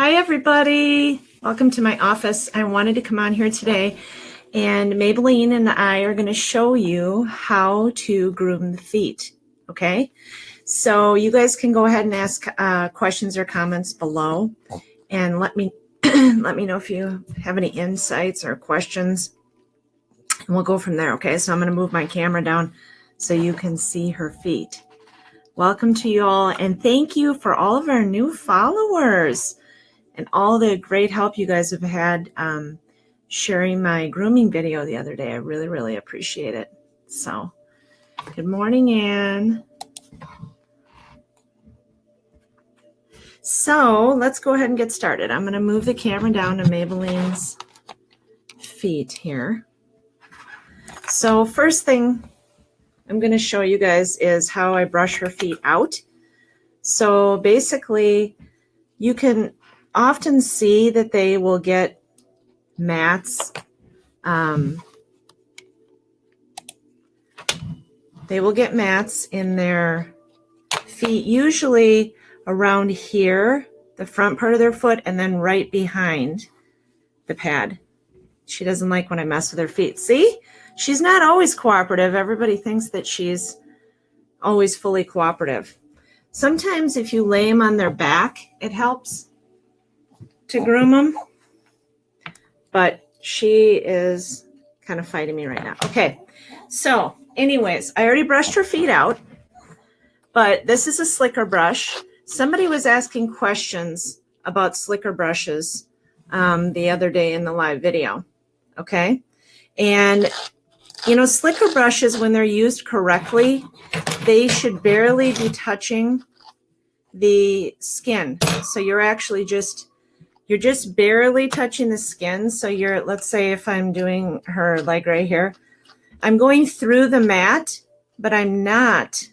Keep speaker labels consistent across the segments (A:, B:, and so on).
A: Hi, everybody. Welcome to my office. I wanted to come on here today, and Maybelline and I are going to show you how to groom the feet. Okay, so you guys can go ahead and ask questions or comments below, and let me let me know if you have any insights or questions, and we'll go from there. Okay, so I'm going to move my camera down so you can see her feet. Welcome to you all, and thank you for all of our new followers and all the great help you guys have had sharing my grooming video the other day. I really, really appreciate it. So, good morning, Anne. So, let's go ahead and get started. I'm going to move the camera down to Maybelline's feet here. So, first thing I'm going to show you guys is how I brush her feet out. So, basically, you can often see that they will get mats. They will get mats in their feet, usually around here, the front part of their foot, and then right behind the pad. She doesn't like when I mess with her feet. See? She's not always cooperative. Everybody thinks that she's always fully cooperative. Sometimes if you lay them on their back, it helps to groom them. But she is kind of fighting me right now. Okay, so anyways, I already brushed her feet out, but this is a slicker brush. Somebody was asking questions about slicker brushes the other day in the live video, okay? And, you know, slicker brushes, when they're used correctly, they should barely be touching the skin. So you're actually just barely touching the skin. So you're, let's say if I'm doing her leg right here, I'm going through the mat, but I'm not,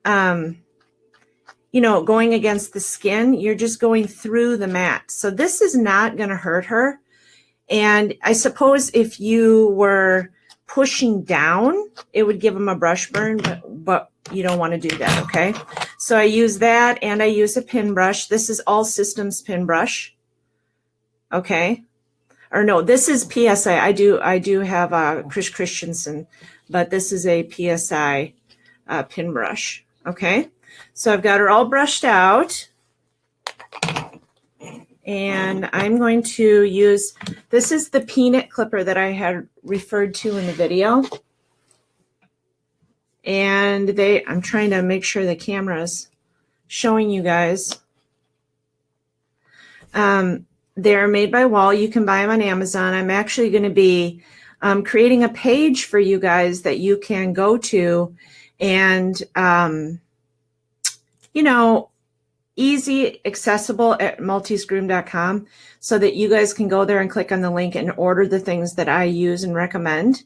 A: you know, going against the skin. You're just going through the mat. So this is not going to hurt her. And I suppose if you were pushing down, it would give them a brush burn, but you don't want to do that, okay? So I use that, and I use a pin brush. This is All Systems pin brush, okay? Or no, this is PSI. I do have Chris Christensen, but this is a PSI pin brush, okay? So I've got her all brushed out, and I'm going to use, this is the peanut clipper that I had referred to in the video. And I'm trying to make sure the camera's showing you guys. They're made by Wall. You can buy them on Amazon. I'm actually going to be creating a page for you guys that you can go to and, you know, easy, accessible at maltesegroom.com, so that you guys can go there and click on the link and order the things that I use and recommend.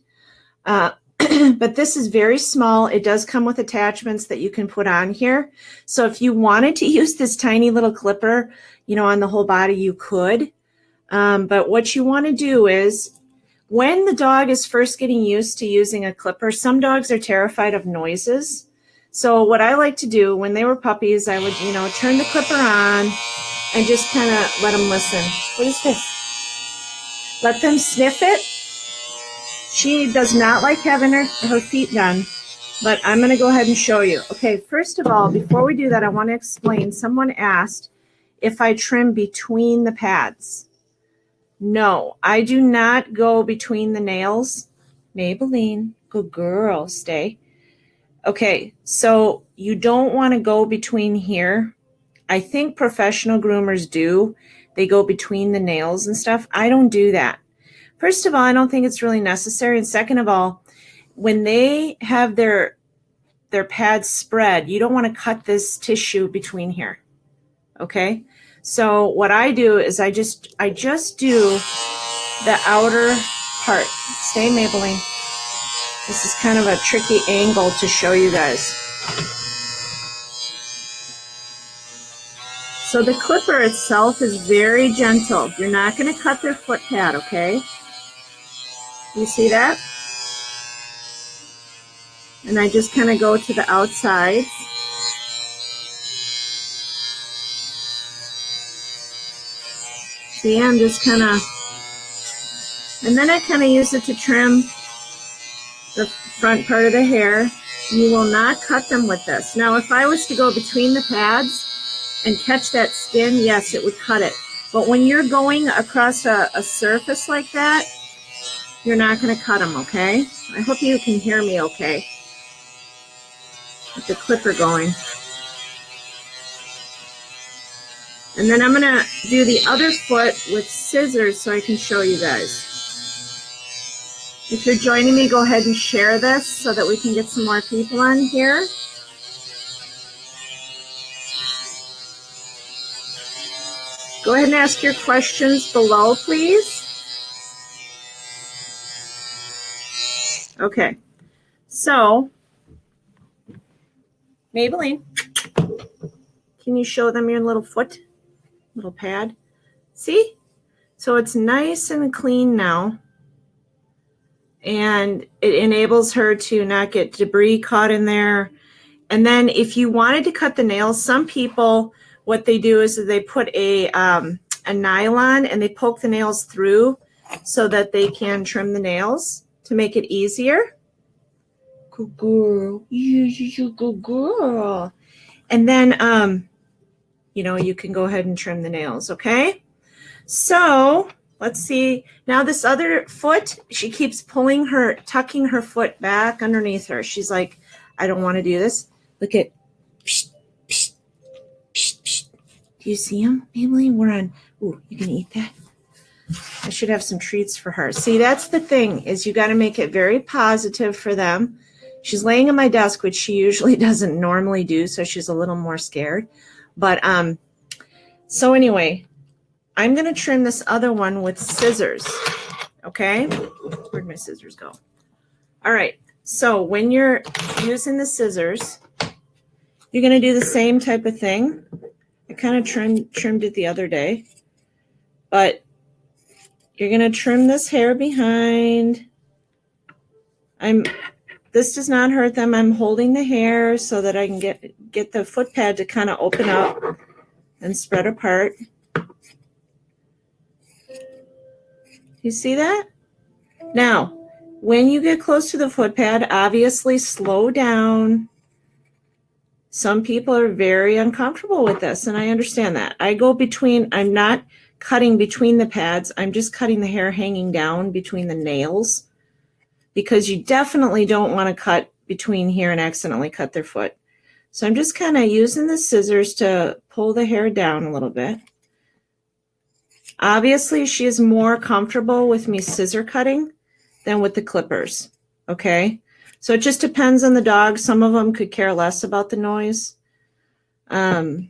A: But this is very small. It does come with attachments that you can put on here. So if you wanted to use this tiny little clipper, you know, on the whole body, you could. But what you want to do is, when the dog is first getting used to using a clipper, some dogs are terrified of noises. So what I like to do when they were puppies, I would, you know, turn the clipper on and just kind of let them listen. What is this? Let them sniff it. She does not like having her feet done, but I'm going to go ahead and show you. Okay, first of all, before we do that, I want to explain. Someone asked if I trim between the pads. No, I do not go between the nails. Maybelline, good girl, stay. Okay, so you don't want to go between here. I think professional groomers do. They go between the nails and stuff. I don't do that. First of all, I don't think it's really necessary. And second of all, when they have their pads spread, you don't want to cut this tissue between here. Okay? So what I do is I just do the outer part. Stay, Maybelline. This is kind of a tricky angle to show you guys. So the clipper itself is very gentle. You're not going to cut their foot pad, okay? You see that? And I just kind of go to the outside. See, I'm just kind of, and then I kind of use it to trim the front part of the hair. You will not cut them with this. Now, if I was to go between the pads and catch that skin, yes, it would cut it. But when you're going across a surface like that, you're not going to cut them, okay? I hope you can hear me okay with the clipper going. And then I'm going to do the other foot with scissors so I can show you guys. If you're joining me, go ahead and share this so that we can get some more people on here. Go ahead and ask your questions below, please. Okay, so Maybelline, can you show them your little foot, little pad? See? So it's nice and clean now. And it enables her to not get debris caught in there. And then if you wanted to cut the nails, some people, what they do is they put a nylon and they poke the nails through so that they can trim the nails to make it easier. Good girl. You're a good girl. And then, you know, you can go ahead and trim the nails, okay? So let's see. Now this other foot, she keeps tucking her foot back underneath her. She's like, I don't want to do this. Look at, psh, psh, psh, psh. Do you see him, Maybelline? We're on, ooh, you can eat that? I should have some treats for her. See, that's the thing, is you got to make it very positive for them. She's laying on my desk, which she usually doesn't normally do, so she's a little more scared. But, so anyway, I'm going to trim this other one with scissors, okay? Where'd my scissors go? All right, so when you're using the scissors, you're going to do the same type of thing. I kind of trimmed it the other day, but you're going to trim this hair behind. This does not hurt them. I'm holding the hair so that I can get the foot pad to kind of open up and spread apart. You see that? Now, when you get close to the foot pad, obviously slow down. Some people are very uncomfortable with this, and I understand that. I'm not cutting between the pads. I'm just cutting the hair hanging down between the nails, because you definitely don't want to cut between here and accidentally cut their foot. So I'm just kind of using the scissors to pull the hair down a little bit. Obviously, she is more comfortable with me scissor cutting than with the clippers, okay? So it just depends on the dog. Some of them could care less about the noise. Okay.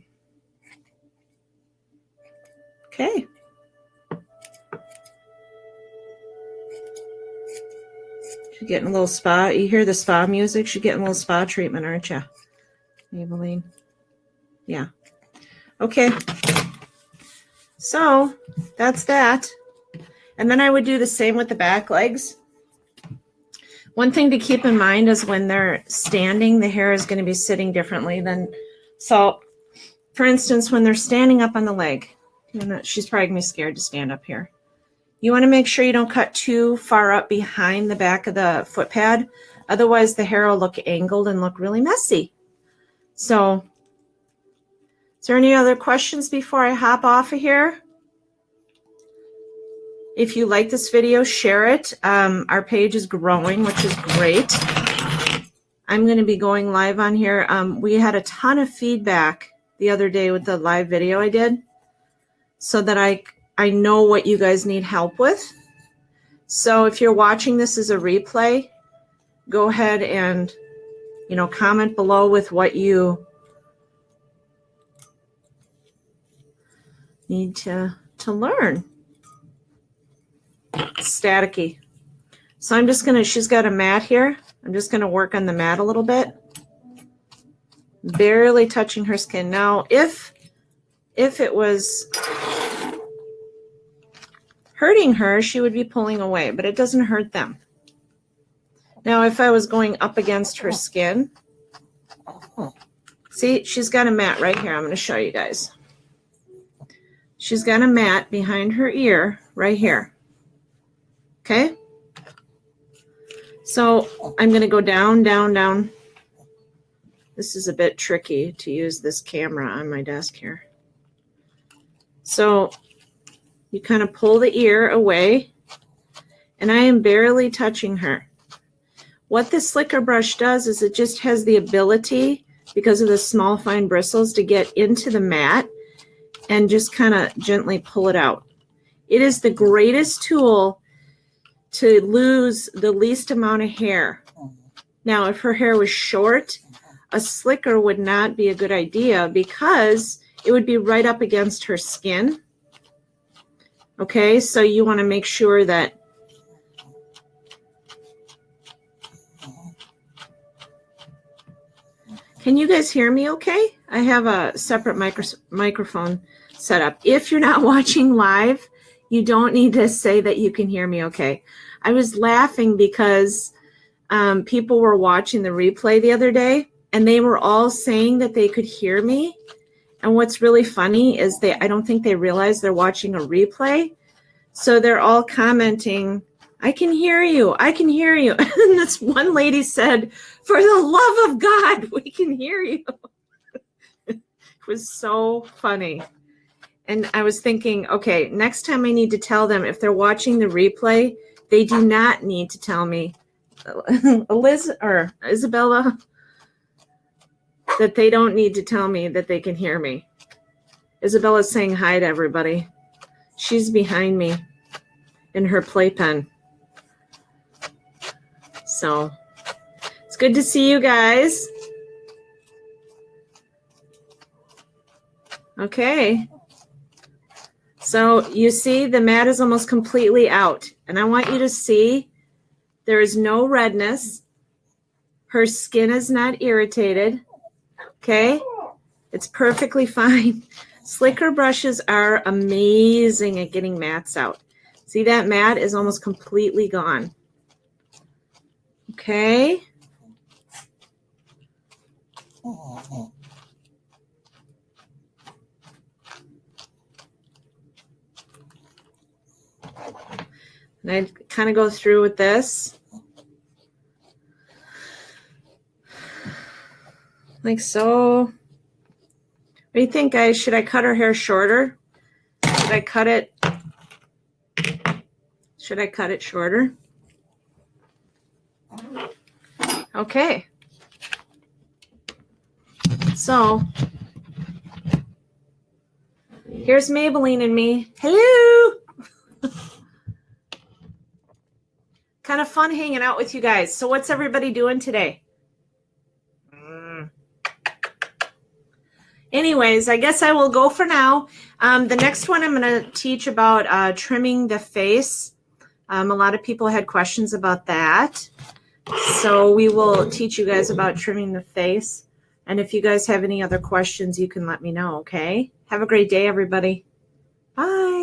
A: She's getting a little spa. You hear the spa music? She's getting a little spa treatment, aren't you, Maybelline? Yeah. Okay. So that's that. And then I would do the same with the back legs. One thing to keep in mind is when they're standing, the hair is going to be sitting differently than, so for instance, when they're standing up on the leg, she's probably going to be scared to stand up here. You want to make sure you don't cut too far up behind the back of the foot pad. Otherwise, the hair will look angled and look really messy. So, is there any other questions before I hop off of here? If you like this video, share it. Our page is growing, which is great. I'm going to be going live on here. We had a ton of feedback the other day with the live video I did, so that I know what you guys need help with. So if you're watching this as a replay, go ahead and, comment below with what you need to learn. It's staticky. So I'm just she's got a mat here. I'm just going to work on the mat a little bit. Barely touching her skin. Now, if it was hurting her, she would be pulling away, but it doesn't hurt them. Now, if I was going up against her skin, see, she's got a mat right here. I'm going to show you guys. she's got a mat behind her ear right here. Okay? So I'm going to go down, down, down. This is a bit tricky to use this camera on my desk here. So you kind of pull the ear away, and I am barely touching her. What this slicker brush does is it just has the ability, because of the small fine bristles, to get into the mat and just kind of gently pull it out. It is the greatest tool to lose the least amount of hair. Now, if her hair was short, a slicker would not be a good idea because it would be right up against her skin. Okay, so you want to make sure that Can you guys hear me okay? I have a separate microphone set up. If you're not watching live, you don't need to say that you can hear me okay. I was laughing because people were watching the replay the other day, and they were all saying that they could hear me. And what's really funny is I don't think they realize they're watching a replay. So they're all commenting, I can hear you. I can hear you. And this one lady said, for the love of God, we can hear you. It was so funny. And I was thinking, okay, next time I need to tell them if they're watching the replay, they do not need to tell me, Isabella, that they don't need to tell me that they can hear me. Isabella's saying hi to everybody. She's behind me in her playpen. So it's good to see you guys. Okay. So you see the mat is almost completely out. And I want you to see there is no redness. Her skin is not irritated. Okay. It's perfectly fine. Slicker brushes are amazing at getting mats out. See, that mat is almost completely gone. Okay. And I kind of go through with this. Like so. What do you think, guys? Should I cut her hair shorter? Should I cut it? Should I cut it shorter? Okay. So here's Maybelline and me. Hello. Kind of fun hanging out with you guys. So what's everybody doing today? Anyways, I guess I will go for now. The next one I'm going to teach about trimming the face. A lot of people had questions about that. So we will teach you guys about trimming the face. And if you guys have any other questions, you can let me know, okay? Have a great day, everybody. Bye.